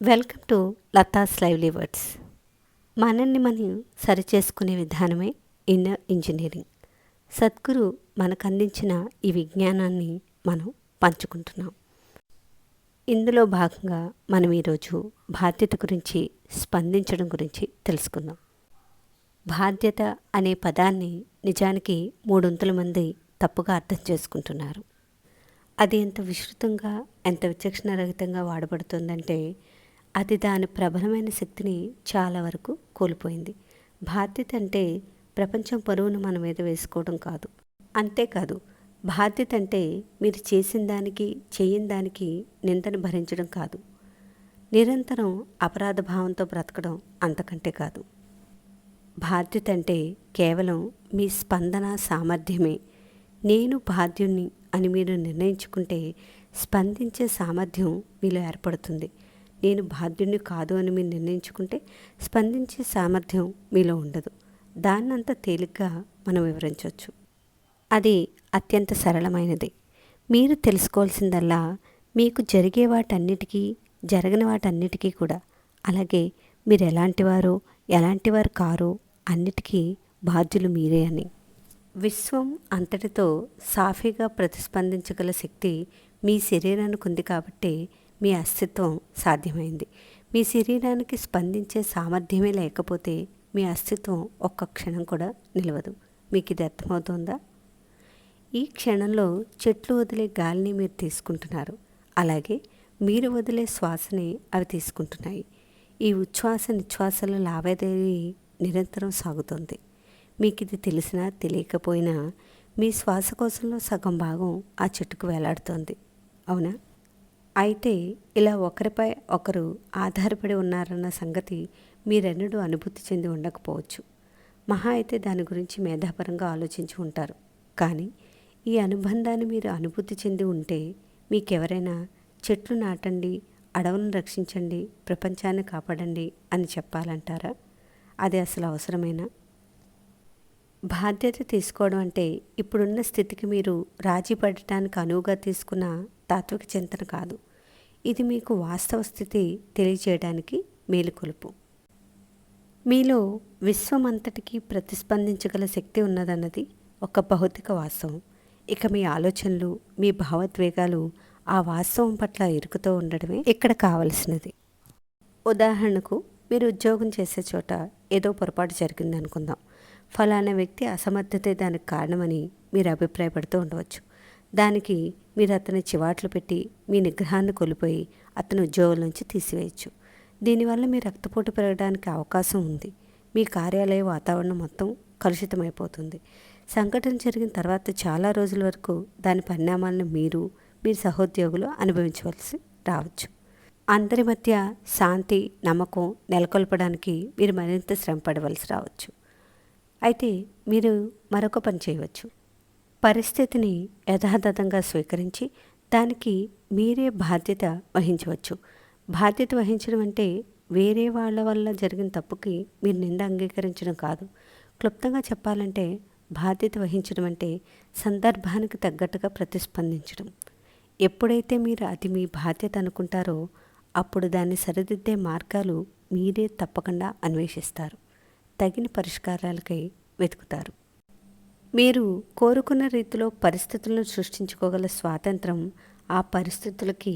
Welcome to Latha's lively words. మనల్ని మనం సరిచేసుకునే విధానమే ఇన్నర్ ఇంజనీరింగ్. సద్గురు మనకు అందించిన ఈ విజ్ఞానాన్ని మనం పంచుకుంటున్నాం. ఇందులో భాగంగా మనం ఈరోజు బాధ్యత గురించి, స్పందించడం గురించి తెలుసుకుందాం. బాధ్యత అనే పదాన్ని నిజానికి 300 మంది తప్పుగా అర్థం చేసుకుంటున్నారు. అది ఎంత విస్తృతంగా, ఎంత విచక్షణరహితంగా వాడబడుతుందంటే అది దాని ప్రబలమైన శక్తిని చాలా వరకు కోల్పోయింది. బాధ్యత అంటే ప్రపంచం పరువును మన మీద వేసుకోవడం కాదు. అంతేకాదు, బాధ్యత అంటే మీరు చేసిన దానికి, చేయని దానికి నిందను భరించడం కాదు. నిరంతరం అపరాధ భావంతో బ్రతకడం అంతకంటే కాదు. బాధ్యత అంటే కేవలం మీ స్పందన సామర్థ్యమే. నేను బాధ్యుణ్ణి అని మీరు నిర్ణయించుకుంటే స్పందించే సామర్థ్యం మీలో ఏర్పడుతుంది. నేను బాధ్యుణ్ణి కాదు అని మీరు నిర్ణయించుకుంటే స్పందించే సామర్థ్యం మీలో ఉండదు. దాన్నంత తేలిగ్గా మనం వివరించవచ్చు. అది అత్యంత సరళమైనది. మీరు తెలుసుకోవాల్సిందల్లా మీకు జరిగే వాటన్నిటికీ, జరగని వాటన్నిటికీ కూడా, అలాగే మీరు ఎలాంటివారో ఎలాంటివారు కారో అన్నిటికీ బాధ్యులు మీరే అని. విశ్వం అంతటితో సాఫీగా ప్రతిస్పందించగల శక్తి మీ శరీరానికి ఉంది కాబట్టి మీ అస్తిత్వం సాధ్యమైంది. మీ శరీరానికి స్పందించే సామర్థ్యమే లేకపోతే మీ అస్తిత్వం ఒక్క క్షణం కూడా నిలవదు. మీకు ఇది అర్థమవుతుందా? ఈ క్షణంలో చెట్లు వదిలే గాలిని మీరు తీసుకుంటున్నారు. అలాగే మీరు వదిలే శ్వాసని అవి తీసుకుంటున్నాయి. ఈ ఉచ్ఛ్వాస నిశ్వాసల లావాదేవీ నిరంతరం సాగుతుంది. మీకు ఇది తెలిసినా తెలియకపోయినా మీ శ్వాసకోశంలో సగం భాగం ఆ చెట్టుకు వేలాడుతోంది. అవునా? అయితే ఇలా ఒకరిపై ఒకరు ఆధారపడి ఉన్నారన్న సంగతి మీరెన్నడూ అనుభూతి చెంది ఉండకపోవచ్చు. మహా అయితే దాని గురించి మేధాపరంగా ఆలోచించి ఉంటారు. కానీ ఈ అనుబంధాన్ని మీరు అనుభూతి చెంది ఉంటే మీకెవరైనా చెట్లు నాటండి, అడవులను రక్షించండి, ప్రపంచాన్ని కాపాడండి అని చెప్పాలంటారా? అది అసలు అవసరమేనా? బాధ్యత తీసుకోవడం అంటే ఇప్పుడున్న స్థితికి మీరు రాజీ పడటానికి అనువుగా తీసుకున్న తాత్విక చింతన కాదు. ఇది మీకు వాస్తవ స్థితి తెలియచేయడానికి మేలుకొలుపు. మీలో విశ్వమంతటికీ ప్రతిస్పందించగల శక్తి ఉన్నదన్నది ఒక భౌతిక వాస్తవం. ఇక మీ ఆలోచనలు, మీ భావోద్వేగాలు ఆ వాస్తవం పట్ల ఎరుకుతో ఉండడమే ఇక్కడ కావలసినది. ఉదాహరణకు, మీరు ఉద్యోగం చేసే చోట ఏదో పొరపాటు జరిగిందనుకుందాం. ఫలానా వ్యక్తి అసమర్థతే దానికి కారణమని మీరు అభిప్రాయపడుతూ ఉండవచ్చు. దానికి మీరు అతని చివాట్లు పెట్టి మీ నిగ్రహాన్ని కోల్పోయి అతని ఉద్యోగం నుంచి తీసివేయచ్చు. దీనివల్ల మీ రక్తపోటు పెరగడానికి అవకాశం ఉంది. మీ కార్యాలయ వాతావరణం మొత్తం కలుషితమైపోతుంది. సంఘటన జరిగిన తర్వాత చాలా రోజుల వరకు దాని పరిణామాలను మీ సహోద్యోగులు అనుభవించవలసి రావచ్చు. అందరి మధ్య శాంతి, నమ్మకం నెలకొల్పడానికి మీరు మరింత శ్రమ పడవలసి రావచ్చు. అయితే మీరు మరొక పని చేయవచ్చు. పరిస్థితిని యథాతథంగా స్వీకరించి దానికి మీరే బాధ్యత వహించవచ్చు. బాధ్యత వహించడం అంటే వేరే వాళ్ళ వల్ల జరిగిన తప్పుకి మీరు నింద అంగీకరించడం కాదు. క్లుప్తంగా చెప్పాలంటే బాధ్యత వహించడం అంటే సందర్భానికి తగ్గట్టుగా ప్రతిస్పందించడం. ఎప్పుడైతే మీరు అది మీ బాధ్యత అనుకుంటారో అప్పుడు దాన్ని సరిదిద్దే మార్గాలు మీరే తప్పకుండా అన్వేషిస్తారు. తగిన పరిష్కారాలకై వెతుకుతారు. మీరు కోరుకున్న రీతిలో పరిస్థితులను సృష్టించుకోగల స్వాతంత్రం ఆ పరిస్థితులకి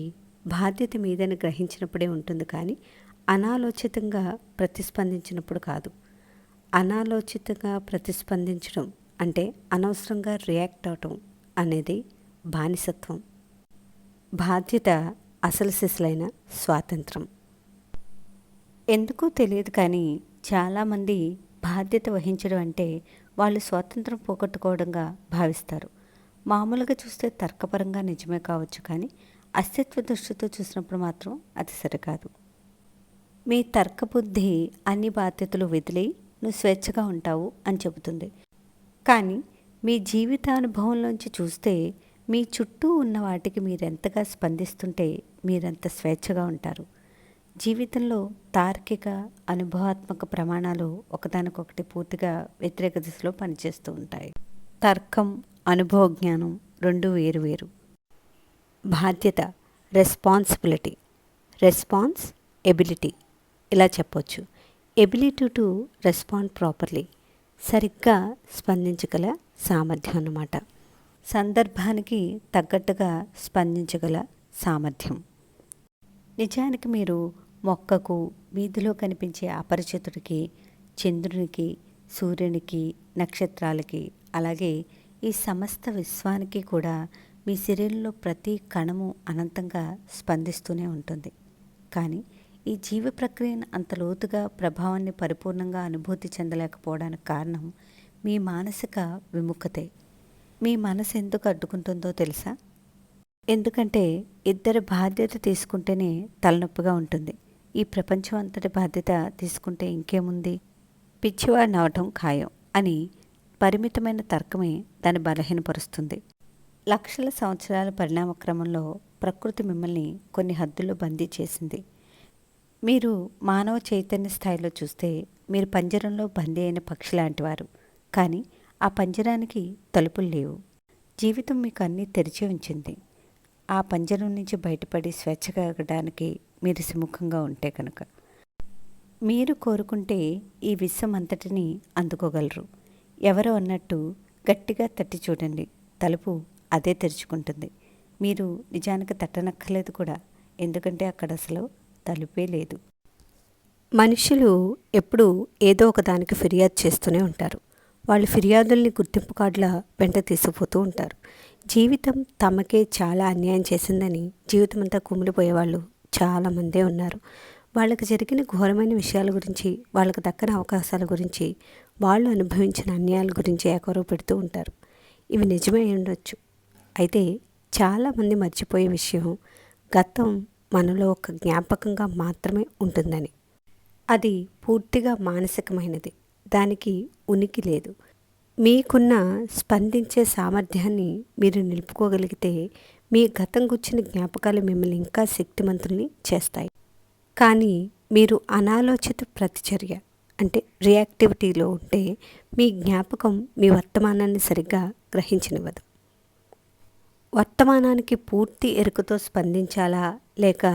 బాధ్యత మీదని గ్రహించినప్పుడే ఉంటుంది, కానీ అనాలోచితంగా ప్రతిస్పందించినప్పుడు కాదు. అనాలోచితంగా ప్రతిస్పందించడం అంటే అనవసరంగా రియాక్ట్ అవటం అనేది బానిసత్వం. బాధ్యత అసలు సిసలైన స్వాతంత్రం. ఎందుకో తెలియదు కానీ చాలామంది బాధ్యత వహించడం అంటే వాళ్ళు స్వాతంత్రం పోగొట్టుకోవడంగా భావిస్తారు. మామూలుగా చూస్తే తర్కపరంగా నిజమే కావచ్చు, కానీ అస్తిత్వ దృష్టితో చూసినప్పుడు మాత్రం అది సరికాదు. మీ తర్కబుద్ధి అన్ని బాధ్యతలు వదిలేయి నువ్వు స్వేచ్ఛగా ఉంటావు అని చెబుతుంది. కానీ మీ జీవితానుభవంలోంచి చూస్తే మీ చుట్టూ ఉన్న వాటికి మీరెంతగా స్పందిస్తుంటే మీరెంత స్వేచ్ఛగా ఉంటారు. జీవితంలో తార్కిక, అనుభవాత్మక ప్రమాణాలు ఒకదానికొకటి పూర్తిగా వ్యతిరేక దిశలో పనిచేస్తూ ఉంటాయి. తర్కం, అనుభవ జ్ఞానం రెండు వేరు. బాధ్యత, రెస్పాన్సిబిలిటీ. రెస్పాన్స్ ఎబిలిటీ ఇలా చెప్పొచ్చు. ఎబిలిటీ టు రెస్పాండ్ ప్రాపర్లీ, సరిగ్గా స్పందించగల సామర్థ్యం అన్నమాట. సందర్భానికి తగ్గట్టుగా స్పందించగల సామర్థ్యం. నిజానికి మీరు మొక్కకు, వీధిలో కనిపించే అపరిచితుడికి, చంద్రునికి, సూర్యునికి, నక్షత్రాలకి, అలాగే ఈ సమస్త విశ్వానికి కూడా మీ శరీరంలో ప్రతి కణము అనంతంగా స్పందిస్తూనే ఉంటుంది. కానీ ఈ జీవ ప్రక్రియను అంత లోతుగా ప్రభావాన్ని పరిపూర్ణంగా అనుభూతి చెందలేకపోవడానికి కారణం మీ మానసిక విముఖతే. మీ మనసు ఎందుకు అడ్డుకుంటుందో తెలుసా? ఎందుకంటే ఇద్దరి బాధ్యత తీసుకుంటేనే తలనొప్పిగా ఉంటుంది. ఈ ప్రపంచం అంతటి బాధ్యత తీసుకుంటే ఇంకేముంది, పిచ్చివాడిని అవటం ఖాయం అని పరిమితమైన తర్కమే దాన్ని బలహీనపరుస్తుంది. లక్షల సంవత్సరాల పరిణామ క్రమంలో ప్రకృతి మిమ్మల్ని కొన్ని హద్దుల్లో బందీ చేసింది. మీరు మానవ చైతన్య స్థాయిలో చూస్తే మీరు పంజరంలో బందీ అయిన పక్షి లాంటివారు. కానీ ఆ పంజరానికి తలుపులు లేవు. జీవితం మీకు అన్నీ తెరిచి ఉంచింది. ఆ పంజరం నుంచి బయటపడి స్వేచ్ఛగా ఎగరడానికి మీరు సుముఖంగా ఉంటే కనుక మీరు కోరుకుంటే ఈ విశ్వం అంతటిని అందుకోగలరు. ఎవరో అన్నట్టు గట్టిగా తట్టి చూడండి, తలుపు అదే తెరుచుకుంటుంది. మీరు నిజానికి తట్టనక్కర్లేదు కూడా, ఎందుకంటే అక్కడ అసలు తలుపే లేదు. మనుషులు ఎప్పుడూ ఏదో ఒకదానికి ఫిర్యాదు చేస్తూనే ఉంటారు. వాళ్ళు ఫిర్యాదుల్ని గుర్తింపు కార్డుల వెంట తీసుకుపోతూ ఉంటారు. జీవితం తమకే చాలా అన్యాయం చేసిందని జీవితమంతా కుమిలిపోయేవాళ్ళు చాలామందే ఉన్నారు. వాళ్ళకి జరిగిన ఘోరమైన విషయాల గురించి, వాళ్ళకు దక్కని అవకాశాల గురించి, వాళ్ళు అనుభవించిన అన్యాయాల గురించి ఏకరవ పెడుతూ ఉంటారు. ఇవి నిజమే ఉండొచ్చు. అయితే చాలామంది మర్చిపోయే విషయం, గతం మనలో ఒక జ్ఞాపకంగా మాత్రమే ఉంటుందని. అది పూర్తిగా మానసికమైనది. దానికి ఉనికి లేదు. మీకున్న స్పందించే సామర్థ్యాన్ని మీరు నిలుపుకోగలిగితే మీ గతం గుచ్చిన జ్ఞాపకాలు మిమ్మల్ని ఇంకా శక్తిమంతుల్ని చేస్తాయి. కానీ మీరు అనాలోచిత ప్రతిచర్య అంటే రియాక్టివిటీలో ఉంటే మీ జ్ఞాపకం మీ వర్తమానాన్ని సరిగ్గా గ్రహించనివ్వదు. వర్తమానానికి పూర్తి ఎరుకతో స్పందించాలా లేక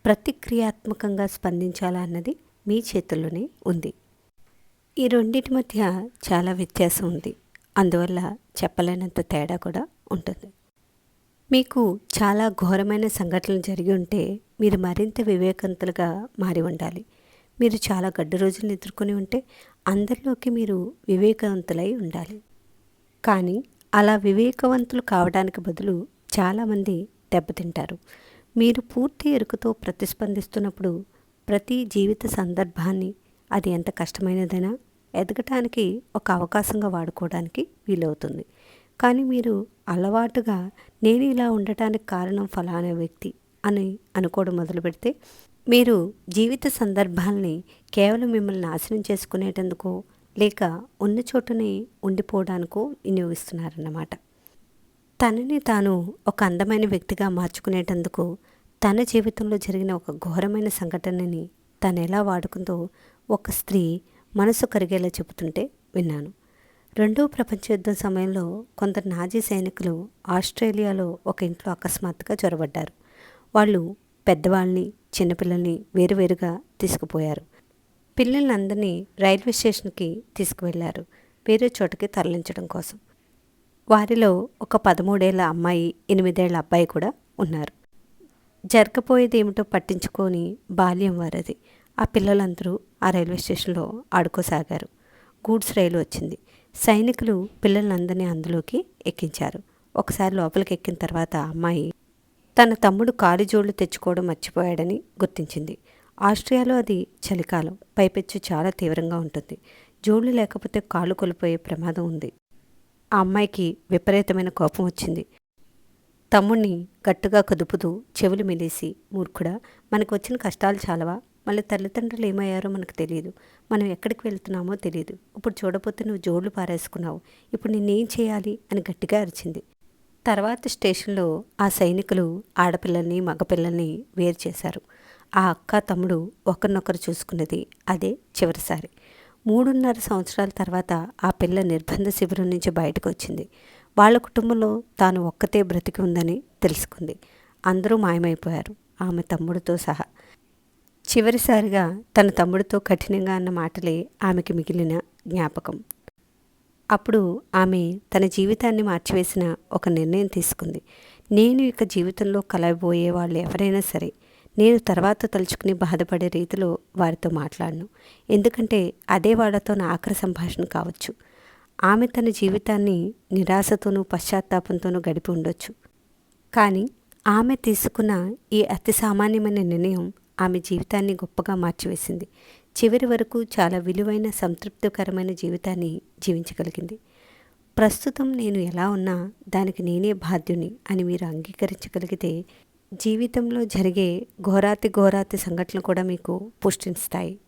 ప్రతిక్రియాత్మకంగా స్పందించాలా అన్నది మీ చేతుల్లోనే ఉంది. ఈ రెండింటి మధ్య చాలా వ్యత్యాసం ఉంది. అందువల్ల చెప్పలేనంత తేడా కూడా ఉంటుంది. మీకు చాలా ఘోరమైన సంఘటనలు జరిగి ఉంటే మీరు మరింత వివేకవంతులుగా మారి ఉండాలి. మీరు చాలా గడ్డు రోజులను ఎదుర్కొని ఉంటే అందరిలోకి మీరు వివేకవంతులై ఉండాలి. కానీ అలా వివేకవంతులు కావడానికి బదులు చాలామంది దెబ్బతింటారు. మీరు పూర్తి ఎరుకతో ప్రతిస్పందిస్తున్నప్పుడు ప్రతి జీవిత సందర్భాన్ని, అది ఎంత కష్టమైనదైనా ఎదగటానికి ఒక అవకాశంగా వాడుకోవడానికి వీలవుతుంది. కానీ మీరు అలవాటుగా నేను ఇలా ఉండటానికి కారణం ఫలానా వ్యక్తి అని అనుకోవడం మొదలు పెడితే మీరు జీవిత సందర్భాల్ని కేవలం మిమ్మల్ని నాశనం చేసుకునేటందుకో లేక ఉన్న చోటునే ఉండిపోవడానికో వినియోగిస్తున్నారన్నమాట. తనని తాను ఒక అందమైన వ్యక్తిగా మార్చుకునేటందుకు తన జీవితంలో జరిగిన ఒక ఘోరమైన సంఘటనని తను ఎలా వాడుకుందో ఒక స్త్రీ మనసు కరిగేలా చెబుతుంటే విన్నాను. రెండవ ప్రపంచ యుద్ధం సమయంలో కొందరు నాజీ సైనికులు ఆస్ట్రేలియాలో ఒక ఇంట్లో అకస్మాత్తుగా చొరబడ్డారు. వాళ్ళు పెద్దవాళ్ళని, చిన్నపిల్లల్ని వేరువేరుగా తీసుకుపోయారు. పిల్లలందరినీ రైల్వే స్టేషన్కి తీసుకువెళ్లారు, వేరే చోటకి తరలించడం కోసం. వారిలో ఒక 13 ఏళ్ల అమ్మాయి, 8 ఏళ్ల అబ్బాయి కూడా ఉన్నారు. జరగపోయేది ఏమిటో పట్టించుకొని బాల్యం వారది. ఆ పిల్లలందరూ ఆ రైల్వే స్టేషన్లో ఆడుకోసాగారు. గూడ్స్ రైలు వచ్చింది. సైనికులు పిల్లలందరినీ అందులోకి ఎక్కించారు. ఒకసారి లోపలికి ఎక్కిన తర్వాత అమ్మాయి తన తమ్ముడు కాలి జోళ్లు తెచ్చుకోవడం మర్చిపోయాడని గుర్తించింది. ఆస్ట్రియాలో అది చలికాలం, పైపెచ్చు చాలా తీవ్రంగా ఉంటుంది. జోళ్లు లేకపోతే కాళ్ళు కోల్పోయే ప్రమాదం ఉంది. ఆ అమ్మాయికి విపరీతమైన కోపం వచ్చింది. తమ్ముణ్ణి గట్టిగా కదుపుతూ చెవులు మెలేసి, మూర్ఖుడా, మనకు వచ్చిన కష్టాలు చాలవా? మళ్ళీ తల్లిదండ్రులు ఏమయ్యారో మనకు తెలియదు, మనం ఎక్కడికి వెళ్తున్నామో తెలియదు. ఇప్పుడు చూడపోతే నువ్వు జోళ్లు పారేసుకున్నావు, ఇప్పుడు నిన్నేం చేయాలి అని గట్టిగా అరిచింది. తర్వాత స్టేషన్లో ఆ సైనికులు ఆడపిల్లల్ని, మగపిల్లల్ని వేరు చేశారు. ఆ అక్క తమ్ముడు ఒకరినొకరు చూసుకున్నది అదే చివరిసారి. 3.5 సంవత్సరాల తర్వాత ఆ పిల్ల నిర్బంధ శిబిరం నుంచి బయటకు వచ్చింది. వాళ్ళ కుటుంబంలో తాను ఒక్కతే బ్రతికి ఉందని తెలుసుకుంది. అందరూ మాయమైపోయారు, ఆమె తమ్ముడితో సహా. చివరిసారిగా తన తమ్ముడితో కఠినంగా అన్న మాటలే ఆమెకి మిగిలిన జ్ఞాపకం. అప్పుడు ఆమె తన జీవితాన్ని మార్చివేసిన ఒక నిర్ణయం తీసుకుంది. నేను ఇక జీవితంలో కలవబోయే వాళ్ళు ఎవరైనా సరే నేను తర్వాత తలుచుకుని బాధపడే రీతిలో వారితో మాట్లాడను. ఎందుకంటే అదే వాళ్ళతో నా ఆఖరి సంభాషణ కావచ్చు. ఆమె తన జీవితాన్ని నిరాశతోనూ పశ్చాత్తాపంతోనూ గడిపి ఉండొచ్చు. కానీ ఆమె తీసుకున్న ఈ అతి సామాన్యమైన నిర్ణయం ఆమె జీవితాన్ని గొప్పగా మార్చివేసింది. చివరి వరకు చాలా విలువైన సంతృప్తికరమైన జీవితాన్ని జీవించగలిగింది. ప్రస్తుతం నేను ఎలా ఉన్నా దానికి నేనే బాధ్యుని అని మీరు అంగీకరించగలిగితే జీవితంలో జరిగే ఘోరాతి సంఘటనలు కూడా మీకు పుష్టిస్తాయి.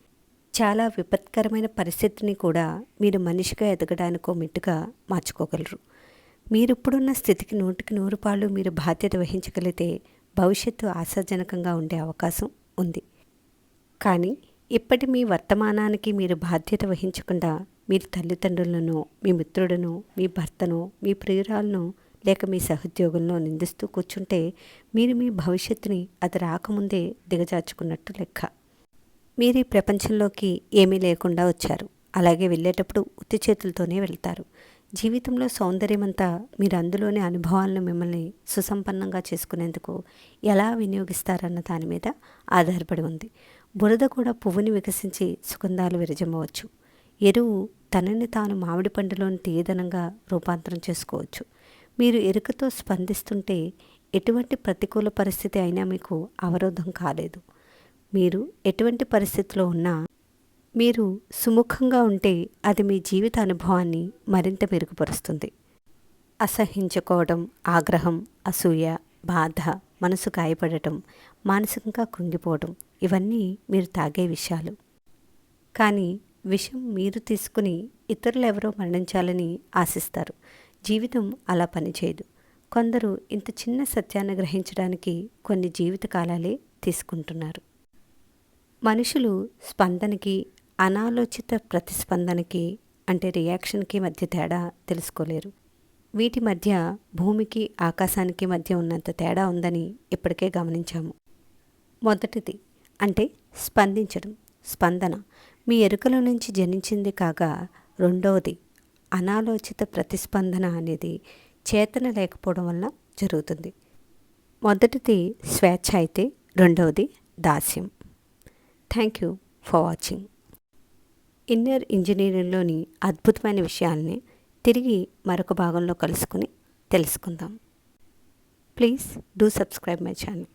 చాలా విపత్కరమైన పరిస్థితిని కూడా మీరు మనిషిగా ఎదగడానికో మెట్టుగా మార్చుకోగలరు. మీరిప్పుడున్న స్థితికి 100% మీరు బాధ్యత వహించగలిగితే భవిష్యత్తు ఆశాజనకంగా ఉండే అవకాశం ఉంది. కానీ ఇప్పటి మీ వర్తమానానికి మీరు బాధ్యత వహించకుండా మీరు తల్లిదండ్రులను, మీ మిత్రులను, మీ భర్తను, మీ ప్రియురాలను లేక మీ సహోద్యోగులను నిందిస్తూ కూర్చుంటే మీరు మీ భవిష్యత్తుని అది రాకముందే దిగజార్చుకున్నట్టు లెక్క. మీరు ఈ ప్రపంచంలోకి ఏమీ లేకుండా వచ్చారు. అలాగే వెళ్ళేటప్పుడు ఉత్తి చేతులతోనే వెళ్తారు. జీవితంలో సౌందర్యమంతా మీరు అందులోని అనుభవాలను మిమ్మల్ని సుసంపన్నంగా చేసుకునేందుకు ఎలా వినియోగిస్తారన్న దాని మీద ఆధారపడి ఉంది. బురద కూడా పువ్వుని వికసించి సుగంధాలు విరజమ్మవచ్చు. ఎరువు తనని తాను మామిడి పండులోని తీయదనంగా రూపాంతరం చేసుకోవచ్చు. మీరు ఎరుకతో స్పందిస్తుంటే ఎటువంటి ప్రతికూల పరిస్థితి అయినా మీకు అవరోధం కాలేదు. మీరు ఎటువంటి పరిస్థితిలో ఉన్నా మీరు సుముఖంగా ఉంటే అది మీ జీవిత అనుభవాన్ని మరింత మెరుగుపరుస్తుంది. అసహించుకోవడం, ఆగ్రహం, అసూయ, బాధ, మనసు గాయపడటం, మానసికంగా కృంగిపోవడం ఇవన్నీ మీరు తాగే విషయాలు. కానీ విషం మీరు తీసుకుని ఇతరులు ఎవరో మరణించాలని ఆశిస్తారు. జీవితం అలా పనిచేయదు. కొందరు ఇంత చిన్న సత్యాన్ని గ్రహించడానికి కొన్ని జీవితకాలాలే తీసుకుంటున్నారు. మనుషులు స్పందనకి, అనాలోచిత ప్రతిస్పందనకి అంటే రియాక్షన్కి మధ్య తేడా తెలుసుకోలేరు. వీటి మధ్య భూమికి ఆకాశానికి మధ్య ఉన్నంత తేడా ఉందని ఇప్పటికే గమనించాము. మొదటిది అంటే స్పందించడం, స్పందన మీ ఎరుకల నుంచి జనించింది కాగా, రెండవది అనాలోచిత ప్రతిస్పందన అనేది చేతన లేకపోవడం వల్ల జరుగుతుంది. మొదటిది స్వేచ్ఛ అయితే రెండవది దాస్యం. Thank you for watching. Inner ఇంజనీరింగ్లోని అద్భుతమైన విషయాల్ని తిరిగి మరొక భాగంలో కలుసుకుని తెలుసుకుందాం. Please do subscribe my channel.